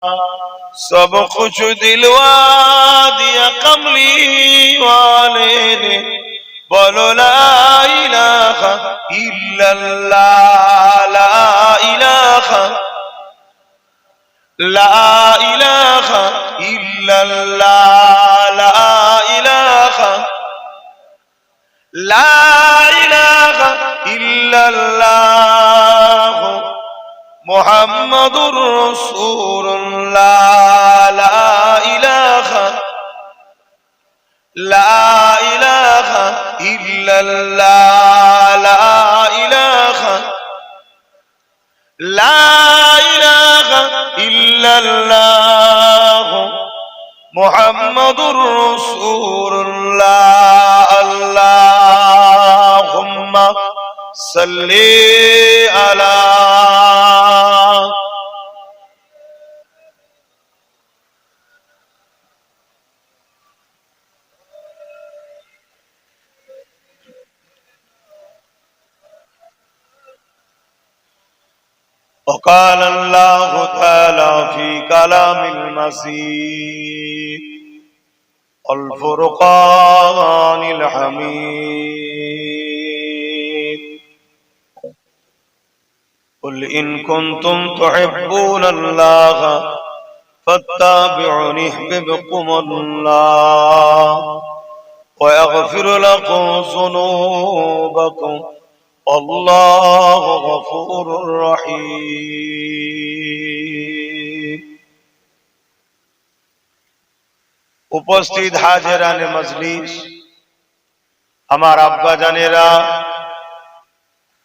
सब कुछ दिलवा दिया कमली वाले ने, बोलो ला इलाहा इल्लल्लाह, ला इलाहा इल्लल्लाह, ला इलाहा इल्लल्लाह, मुहम्मदुर रसूलुल्लाह, ला इलाहा इल्लल्लाह, ला इलाहा इल्लल्लाह, मुहम्मदुर रसूलुल्लाह। अल्लाहुम्मा सल्ली अला। وقال الله تعالى في كلام المسيح الفرقان الحميد قل إن كنتم تحبون الله فاتبعوني يحببكم الله ويغفر لكم ذنوبكم والله غفور رحيم। উপস্থিত হাজিরানে মজলিস, আমার আব্বা জানেরা,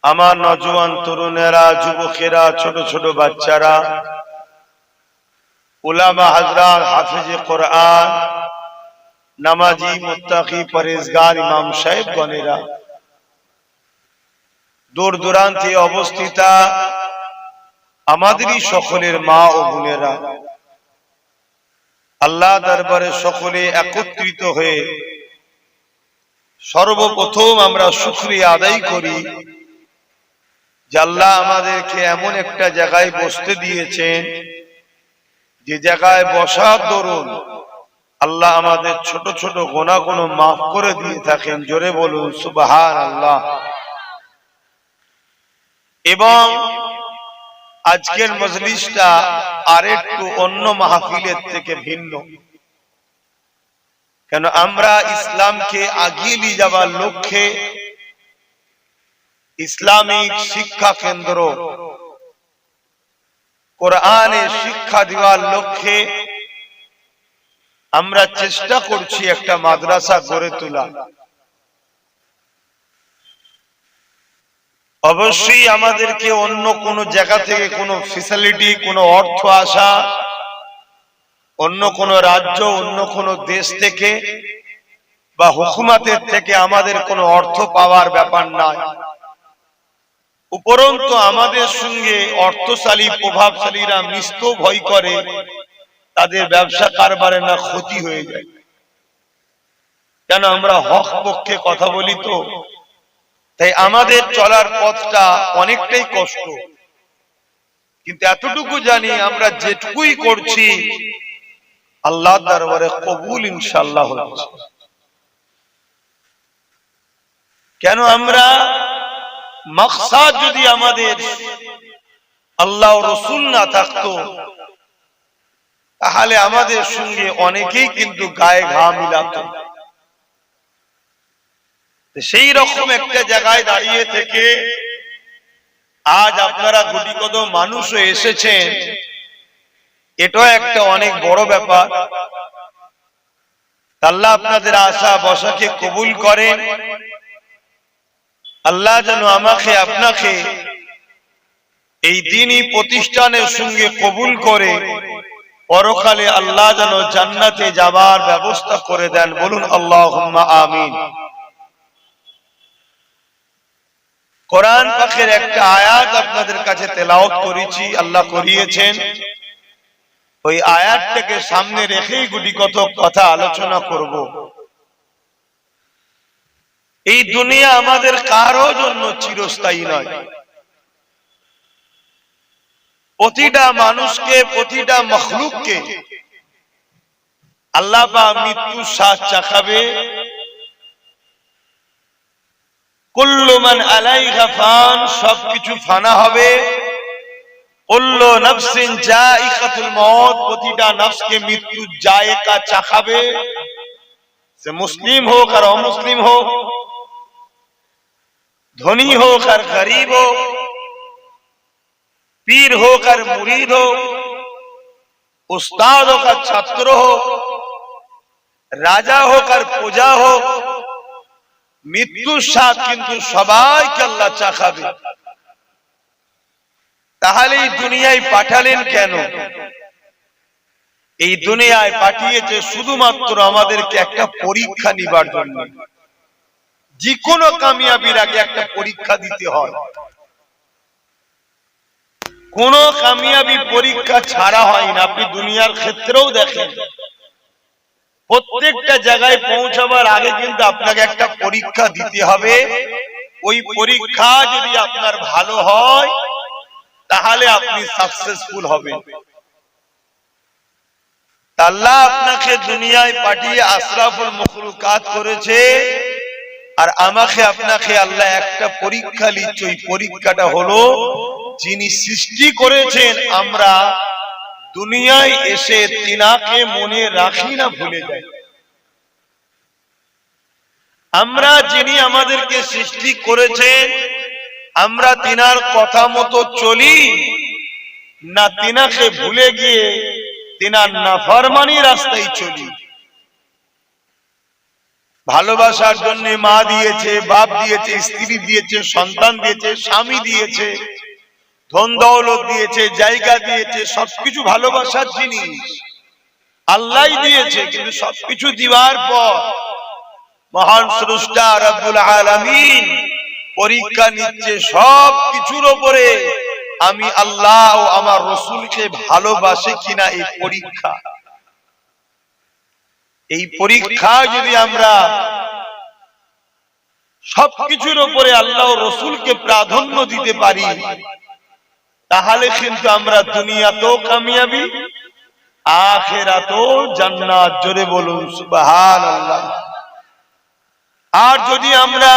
আমার নওজোয়ান তরুণেরা, যুবকেরা, ছোট ছোট বাচ্চারা, উলামা হযরত, হাফেজে কোরআন, নামাজি, মুত্তাকি, পরহেজগার ইমাম সাহেবগণেরা, দূর দূরান্তে অবস্থিতা আমাদেরই সকলের মা ও বোনেরা, আল্লাহ দরবারে সকলে একত্রিত হয়ে সর্বপ্রথম আমরা শুকরিয়া আদায় করি যে আল্লাহ আমাদেরকে এমন একটা জায়গায় বসতে দিয়েছেন, যে জায়গায় বসার দরুন আল্লাহ আমাদের ছোট ছোট গুনাহগুলো মাফ করে দিয়ে থাকেন। জোরে বলুন সুবহানাল্লাহ। এবং আজকের মজলিসটা আরেকটু অন্য মাহফিলের থেকে ভিন্ন, কেন আমরা ইসলামকে আগিয়ে নিয়ে যাবার লক্ষ্যে ইসলামিক শিক্ষা কেন্দ্র, কোরআনের শিক্ষা দেওয়ার লক্ষ্যে আমরা চেষ্টা করছি একটা মাদ্রাসা গড়ে তোলা। অবশ্যই আমাদেরকে অন্য কোনো জায়গা থেকে কোনো ফ্যাসিলিটি, কোনো অর্থ আসা, অন্য কোনো রাজ্য, অন্য কোনো দেশ থেকে বা হুকুমতের থেকে আমাদের কোনো অর্থ পাওয়ার ব্যাপার নাই। উপরন্তু আমাদের সঙ্গে অর্থশালী, প্রভাবশালীরা মিশতেও ভয় করে তাদের ব্যবসা কারবারে না ক্ষতি হয়ে যায়। কেন আমরা হক পক্ষে কথা বলি তো, তাই আমাদের চলার পথটা অনেকটাই কষ্ট, কিন্তু এতটুকু জানি আমরা যেটুকুই করছি আল্লাহ দরবারে কবুল ইনশাআল্লাহ হচ্ছে। কেন আমরা মাকসাদ যদি আমাদের আল্লাহ ও রাসূল না থাকতো, তাহলে আমাদের সঙ্গে অনেকেই কিন্তু গায়ে ঘা মিলাতো। সেই রকম একটা জায়গায় দাঁড়িয়ে থেকে আজ আপনারা গুটি কদম মানুষ এসেছেন, এটাও একটা অনেক বড় ব্যাপার। আল্লাহ আপনাদের আশা বসাকে কবুল করেন। আল্লাহ যেন আমাকে আপনাকে এই দ্বীনি প্রতিষ্ঠানের সঙ্গে কবুল করে পরকালে আল্লাহ যেন জান্নাতে যাবার ব্যবস্থা করে দেন। বলুন আল্লাহুম্মা আমিন। কোরআন পাকের একটা আয়াত আপনাদের কাছে তেলাওয়াত করেছি, আল্লাহ করিয়েছেন। ওই আয়াতটাকে সামনে রেখেই গুটি কত কথা আলোচনা করব। এই দুনিয়া আমাদের কারো জন্য চিরস্থায়ী নয়। প্রতিটা মানুষকে, প্রতিটা মখলুককে আল্লাহ পাক মৃত্যুর স্বাদ চাখাবে। কুল্লু মান আলাইহা ফান, সবকিছু ফানা হবে। কুল্লু নাফসিন যায়িকাতুল মউত, প্রতিটা নফসকে মৃত্যুর জায়গা চাখাবে। সে মুসলিম হোক আর অমুসলিম হোক, ধনী হোক আর গরিব হোক, পীর হোক আর মুরিদ হোক, উস্তাদ হোক আর ছাত্র হোক, রাজা হোক আর প্রজা হোক, মৃত্যুর স্বাদ কিন্তু সবাইকে আল্লাহ চাখাবে। তাহলে এই দুনিয়ায় পাঠালেন কেন? এই দুনিয়ায় পাঠিয়েছে শুধুমাত্র আমাদেরকে একটা পরীক্ষা নিবার জন্য। যে কোনো কামিয়াবির আগে একটা পরীক্ষা দিতে হয়। কোন কামিয়াবি পরীক্ষা ছাড়া হয় না। আপনি দুনিয়ার ক্ষেত্রেও দেখেন, প্রত্যেকটা জায়গায় পৌঁছাবার আগে কিন্তু আপনাকে একটা পরীক্ষা দিতে হবে। ওই পরীক্ষা যদি আপনার ভালো হয় তাহলে আপনি সাকসেসফুল হবেন। আল্লাহ আপনাকে দুনিয়ায় পাঠিয়ে আশরাফুল মখলুকাত করেছে, আর আমাকে আপনাকে আল্লাহ একটা পরীক্ষা নিচ্ছে। ওই পরীক্ষাটা হলো, যিনি সৃষ্টি করেছেন আমরা দুনিয়ায় এসে তিনাকে মনে রাখি না, ভুলে যাই। আমরা যিনি আমাদেরকে সৃষ্টি করেছেন, আমরা তিনার কথা মতো চলি না তিনাকে ভুলে গিয়ে তিনার নাফরমানি রাস্তায় চলি। ভালোবাসার জন্য মা দিয়েছে, বাপ দিয়েছে, স্ত্রী দিয়েছে, সন্তান দিয়েছে, স্বামী দিয়েছে, ধন দৌলত দিয়েছে, জায়গা দিয়েছে, সবকিছু ভালোবাসার জিনিস আল্লাহ দিয়েছে। কিন্তু সবকিছু দিবার পর মহান স্রষ্টা রব্বুল আলামিন পরীক্ষা নিচ্ছে সব কিছুর উপরে, আমি আল্লাহ ও আমার রসুলকে ভালোবাসে কিনা। এই পরীক্ষা, এই পরীক্ষা যদি আমরা সবকিছুর উপরে আল্লাহ ও রসুলকে প্রাধান্য দিতে পারি, তাহলে কিন্তু আমরা দুনিয়াতেও কামিয়াবি, আখিরাতেও জান্নাত। জোরে বলুন সুবহানাল্লাহ। আর যদি আমরা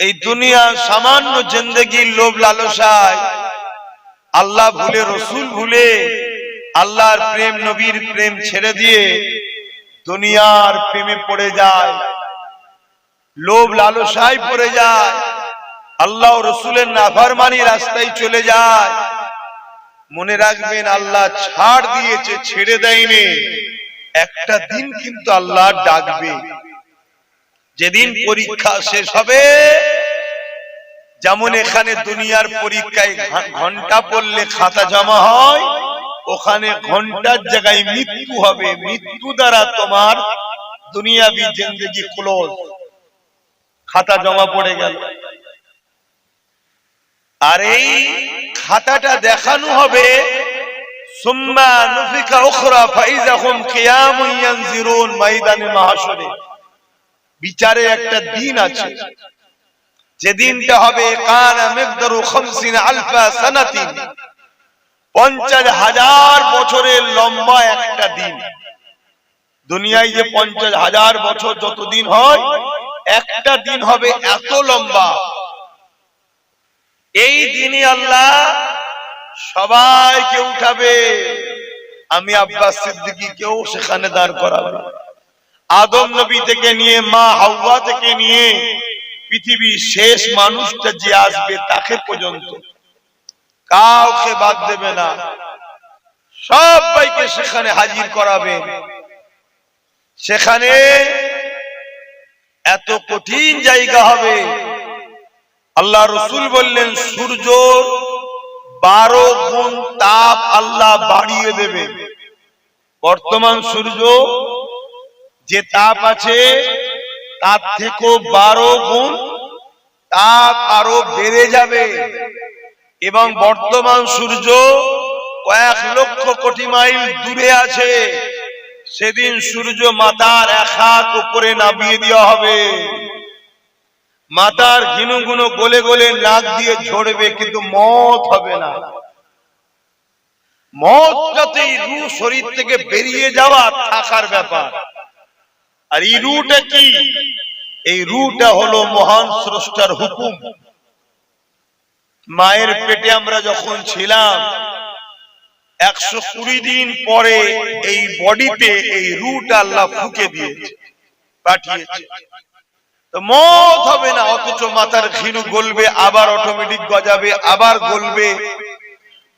এই দুনিয়ার সামান্য জিন্দেগির লোভ লালসায় আল্লাহ ভুলে, রসুল ভুলে, আল্লাহর প্রেম, নবীর প্রেম ছেড়ে দিয়ে দুনিয়ার প্রেমে পড়ে যায়, লোভ লালসায় পড়ে যায়, আল্লাহ রসুলের নাফরমানি রাস্তায় চলে যায়, মনে রাখবেন আল্লাহ ছাড় দিয়েছে, ছেড়ে দেয়নি। একটা দিন কিন্তু আল্লাহ ডাকবে, যেদিন পরীক্ষা শেষ হবে। যেমন এখানে দুনিয়ার পরীক্ষায় ঘন্টা পড়লে খাতা জমা হয়, ওখানে ঘন্টার জায়গায় মৃত্যু হবে। মৃত্যু দ্বারা তোমার দুনিয়াবি জিন্দেগি ক্লোজ, খাতা জমা পড়ে গেল। আর এই খাতাটা দেখানো হবে সুম্মা নুফিকা উখরা ফাইযা হুম কিয়ামুন ইয়ানজিরুন, ময়দানে মাহশরে। বিচারে একটা দিন আছে, যে দিনটা হবে কানা মিকদারু 50,000 সানাতিন, 50,000 বছরের লম্বা একটা দিন। দুনিয়ায় যে 50,000 বছর যত দিন হয়, একটা দিন হবে এত লম্বা। এই দিনে আল্লাহ সবাইকে উঠাবে। আমি আব্বাস সিদ্দিকীকেও সেখানে দাঁড় করাবে। আদম নবী থেকে নিয়ে মা হাওয়া থেকে নিয়ে পৃথিবীর শেষ মানুষটা যে আসবে তাকে পর্যন্ত কাউকে বাদ দেবে না, সবাইকে সেখানে হাজির করাবে। সেখানে এত কঠিন জায়গা হবে, আল্লাহ রসুল বললেন সূর্য 12 গুণ তাপ আল্লাহ বাড়িয়ে দেবে। বর্তমান সূর্য যে তাপ আছে তার থেকেও 12 গুণ তাপ আরো বেড়ে যাবে। এবং বর্তমান সূর্য কয়েক লক্ষ কোটি মাইল দূরে আছে। সেদিন সূর্য মাথার 1 হাত উপরে নামিয়ে দেওয়া হবে। মাথার ঘিনু ঘিনু গলে গলে নাক দিয়ে ঝরবে, কিন্তু মওত হবে না। মওত যাতে রূহ শরীর থেকে বেরিয়ে যাওয়া থাকার ব্যাপার। আর এই রূহটা কি? এই রূহটা হলো মহান স্রষ্টার হুকুম। মায়ের পেটে আমরা যখন ছিলাম 120 দিন পরে এই বডিতে এই রূহটা আল্লাহ ফুঁকে দিয়েছে, পাঠিয়েছে। তো মওত হবে না, অথচ মাথার ঘিলু গলবে, আবার অটোমেটিক গজাবে, আবার গলবে।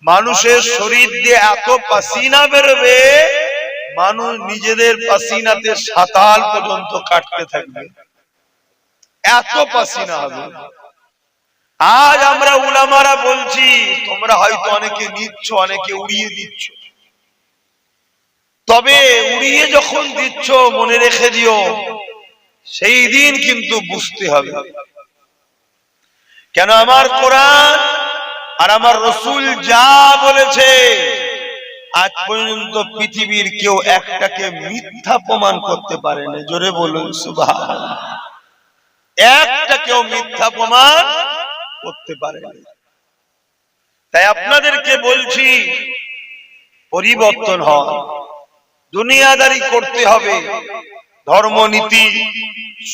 মানুষের শরীর দিয়ে এত পাসিনা বেরোবে, মানুষ নিজেদের পাসিনাতে সাতাল পর্যন্ত কাটতে থাকবে, এত পাসিনা হবে। আজ আমরা উলামারা বলছি, তোমরা হয়তো অনেকে নিচ্ছ, অনেকে উড়িয়ে দিচ্ছ। তবে উড়িয়ে যখন দিচ্ছ মনে রেখে দিও, সেই দিন কিন্তু বুঝতে হবে। কেন আমার কোরআন আর আমার রাসূল যা বলেছে, আজ পর্যন্ত পৃথিবীর কেউ একটাকে মিথ্যা প্রমাণ করতে পারেনি। জোরে বলুন সুবহানাল্লাহ। একটা কেউ মিথ্যা প্রমাণ করতে পারেনি। তাই আপনাদেরকে বলছি, পরিবর্তন হয়, দুনিয়াদারি করতে হবে। ধর্মনীতি,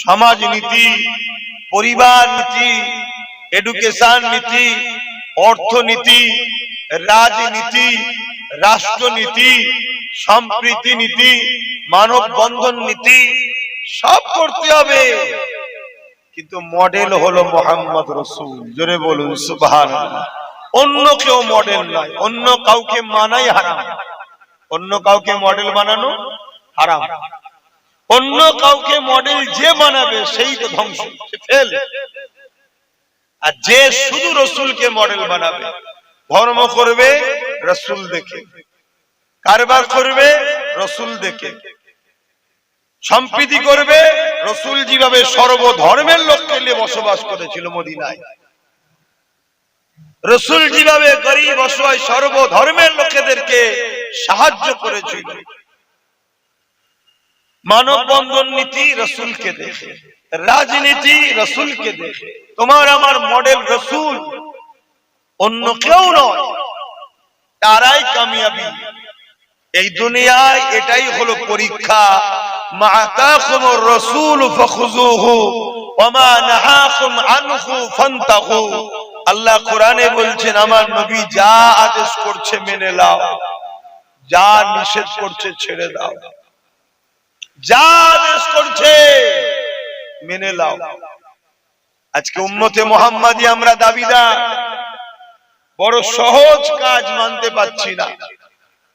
সমাজনীতি, পরিবার নীতি, এডুকেশন নীতি, অর্থনীতি, রাজনীতি, রাষ্ট্রনীতি, সম্প্রীতি নীতি, মানব বন্ধন নীতি সব করতে হবে। কিন্তু মডেল হলো মুহাম্মদ রাসূল। জোরে বলুন সুবহানাল্লাহ। অন্য কেউ মডেল নয়, অন্য কাউকে মানাই হারাম। অন্য কাউকে মডেল বানানো হারাম। অন্য কাউকে মডেল যে বানাবে সেই তো ধ্বংস, সে ফেল। আর যে শুধু রাসূলকে মডেল বানাবে, ধর্ম করবে রাসূল দেখে, কারবার করবে রাসূল দেখে, সম্প্রীতি করবে রাসূল যেভাবে সর্বধর্মের লোককে নিয়ে বসবাস করেছিল মদিনায়, রাসূল যেভাবে গরীব অসহায় সর্বধর্মের লোকেদেরকে সাহায্য করেছিল, মানব বন্ধন নীতি রাসূলকে দেখে, রাজনীতি রাসূলকে দেখে। তোমার আমার মডেল রাসূল, অন্য কেউ নয়। তারাই কামিয়াবি এই দুনিয়ায়। এটাই হলো পরীক্ষা। মা আতাকুমুর রাসূল ফাখুযুহু ওয়া মা নাহাকুম আনহু ফান্তাহু। আল্লাহ কোরআনে বলছেন, আমার নবী যা আদেশ করছে মেনে নাও, যা নিষেধ করছে ছেড়ে দাও। যা আদেশ করছে মেনে নাও। আজকে উম্মতে মুহাম্মাদি আমরা দাবিদার, বড় সহজ কাজ মানতে পারছি না।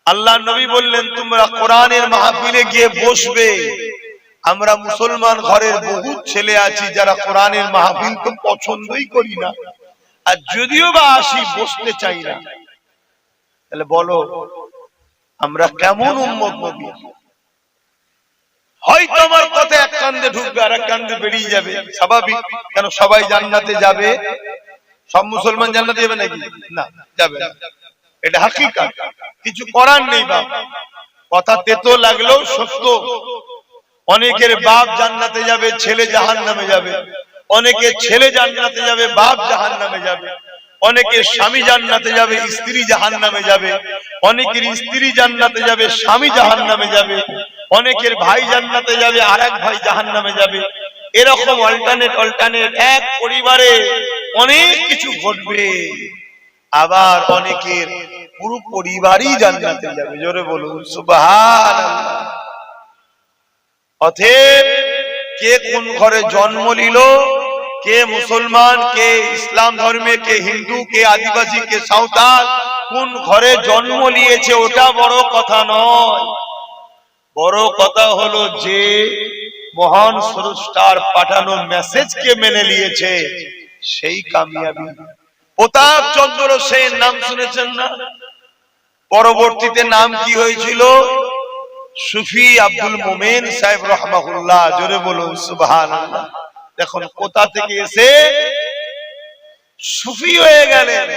আল্লাহ নবী বললেন, তোমরা কোরআনের মাহফিলে গিয়ে বসবে। আমরা মুসলমান ঘরের বহু ছেলে আছি যারা কোরআনের মাহফিল তো পছন্দই করি না, আর যদিও বা আসি বসতে চাই না। তাহলে বলো আমরা কেমন উম্মত নবী? হয়তো আমার কথা এক কান্দে ঢুকবে আর এক কান্দে বেরিয়ে যাবে, স্বাভাবিক। কেন সবাই জান্নাতে যাবে? সব মুসলমান জান্নাতে যাবে নাকি? না, যাবে না। এটা হাকিকত, কিছু করার নেই। বাবা কথা তেতো লাগলেও সত্য। অনেকের বাপ জান্নাতে যাবে, ছেলে জাহান্নামে যাবে। অনেকের ছেলে জান্নাতে যাবে, বাপ জাহান্নামে যাবে। অনেকের স্বামী জান্নাতে যাবে, স্ত্রী জাহান্নামে যাবে। অনেকের স্ত্রী জান্নাতে যাবে, স্বামী জাহান্নামে যাবে। অনেকের ভাই জান্নাতে যাবে, আরেক ভাই জাহান্নামে যাবে। এরকম অল্টারনেট এক পরিবারে অনেক কিছু ঘটবে। আবার অনেকের পুরো পরিবারই জান্নাতে যাবে। জোরে বলুন সুবহানাল্লাহ। অতএব কে কোন ঘরে জন্ম নিল, কে মুসলমান, কে ইসলাম ধর্মে, কে হিন্দু, কে আদিবাসী, কে সাঁওতাল, কোন ঘরে জন্ম নিয়েছে ওটা বড় কথা নয়। বড় কথা হলো যে মহান স্রষ্টার পাঠানো মেসেজকে মেনে নিয়েছে, সেই কামিয়াবি। প্রতাপ চন্দ্র সেন নাম শুনেছেন না? পরবর্তীতে নাম কি হয়েছিল? সুফি আব্দুল মোমেন সাহেব রাহমাহুল্লাহ। জোরে বলুন সুবহানাল্লাহ। দেখুন কোথা থেকে এসে সুফি হয়ে গেলেন।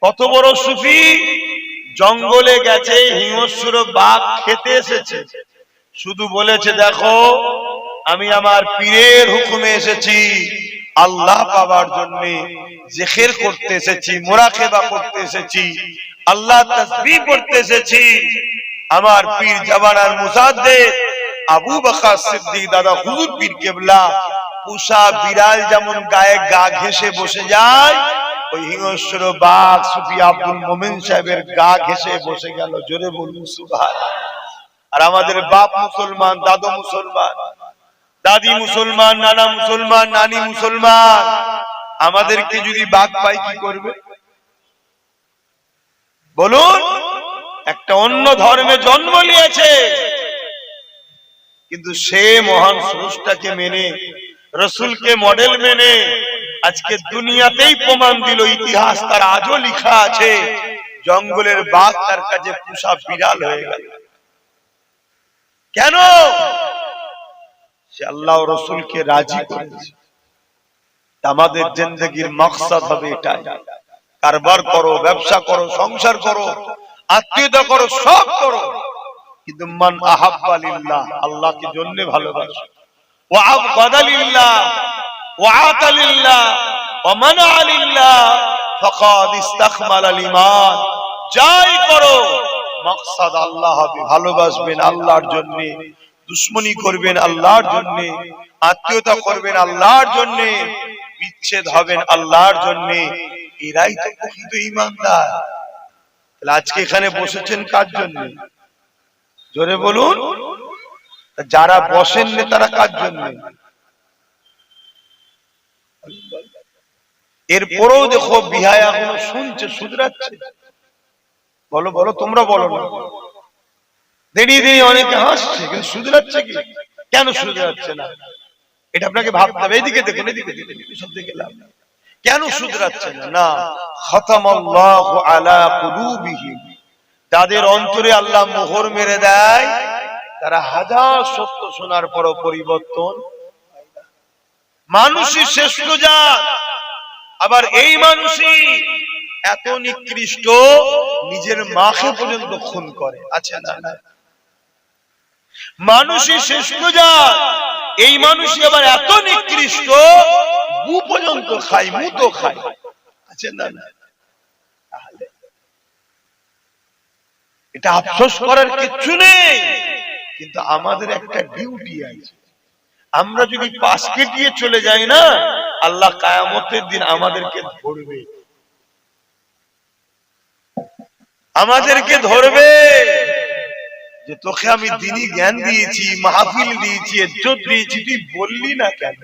কত বড় সুফি! জঙ্গলে গেছে, হিংস্র বাঘ খেতে এসেছে, শুধু বলেছে, দেখো আমি আমার পীরের হুকুমে এসেছি, আল্লাহ পাওয়ার জন্য জিকির করতে এসেছি, মুরাকাবা করতে এসেছি, আল্লাহ তাসবিহ করতে এসেছি। আমার পীর জামানার মুজাদ্দিদ আবু বকর সিদ্দিক দাদা হুজুর পীর কেবলা পুষা বিড়াল যেমন গায়ে গা ঘেঁষে বসে যায়, ওই হিংস্র বাঘ সুফি আব্দুল মোমেন সাহেবের গা ঘেঁষে বসে গেল। জোরে বলুন সুবহানাল্লাহ। আর আমাদের বাপ মুসলমান, দাদু মুসলমান, দাদি মুসলমান, নানা মুসলমান, নানি মুসলমান, আমাদেরকে যদি বাঘ পাই কি করবে বলুন? একটা অন্য ধর্মে জন্ম নিয়েছে, কিন্তু সে মহান স্রষ্টাকে মেনে, রসুলকে মডেল মেনে আজকে দুনিয়াতেই প্রমাণ দিল, ইতিহাস তার আজও লেখা আছে, জঙ্গলের বাঘ তার কাছে পুষা বিড়াল হয়ে গেল। কেন? সে আল্লাহ রসুলকে রাজি করেছে। আমাদের জিন্দেগির মাকসাদ হবে এটাই, কারবার করো, ব্যবসা করো, সংসার করো, আত্মীয়তা করো, সব করো, কিন্তু মান আহাব্বা লিল্লাহ, আল্লাহকে জন্য ভালোবাসো, ওয়া আবগাদা লিল্লাহ, ওয়া আতা লিল্লাহ, ওয়া মানা লিল্লাহ ফাকাদ ইস্তাকমালাল ঈমান। যাই করো মাকসাদ আল্লাহ হবে, ভালোবাসবেন আল্লাহর জন্য, দুশমনি করবেন আল্লাহর জন্য, আত্মীয়তা করবেন আল্লাহর জন্য, বিচ্ছেদ হবেন আল্লাহর জন্য, এরাই তো প্রকৃত ঈমানদার। তাহলে আজকে এখানে বসেছেন কার জন্য? জোরে বলুন। যারা বসেন না তারা কার জন্য? এরপরেও দেখো বিহায়া গুলো শুনছে, শুধরাচ্ছে। বলো বলো, তোমরা বলো না। দেরিয়ে দেরিয়ে অনেকে হাসছে, কিন্তু শুধরাচ্ছে কি? কেন শুধরাচ্ছে না? এটা আপনাকে ভাবতে হবে। এদিকে দেখুন, এদিকে সব দিকে লাভ। কেন শুধরাচ্ছে না? না, খাতামাল্লাহু আলা কুলুবিহিম, তাদের অন্তরে আল্লাহ মোহর মেরে দেয়, তারা হাজার সত্য শোনার পরও পরিবর্তন। মানুষই শ্রেষ্ঠ জাত, আবার এই মানুষই এত নিকৃষ্ট, নিজের মাকে পর্যন্ত খুন করে। আচ্ছা না, মানুষই শ্রেষ্ঠ জাত, এই মানুষই আবার এত নিকৃষ্ট, গু পর্যন্ত খায়, মুতো খায়। আচ্ছা না, এটা আফসোস করার কিছু নেই, কিন্তু আমাদের একটা ডিউটি আছে। আমরা যদি পাশ কেটিয়ে চলে যাই না, আল্লাহ কিয়ামতের দিন আমাদেরকে ধরবে, আমাদেরকে ধরবে যে তোকে আমি দ্বীনি জ্ঞান দিয়েছি, মাহফিল দিয়েছি, ইজ্জত দিয়েছি, তুই বললি না কেন?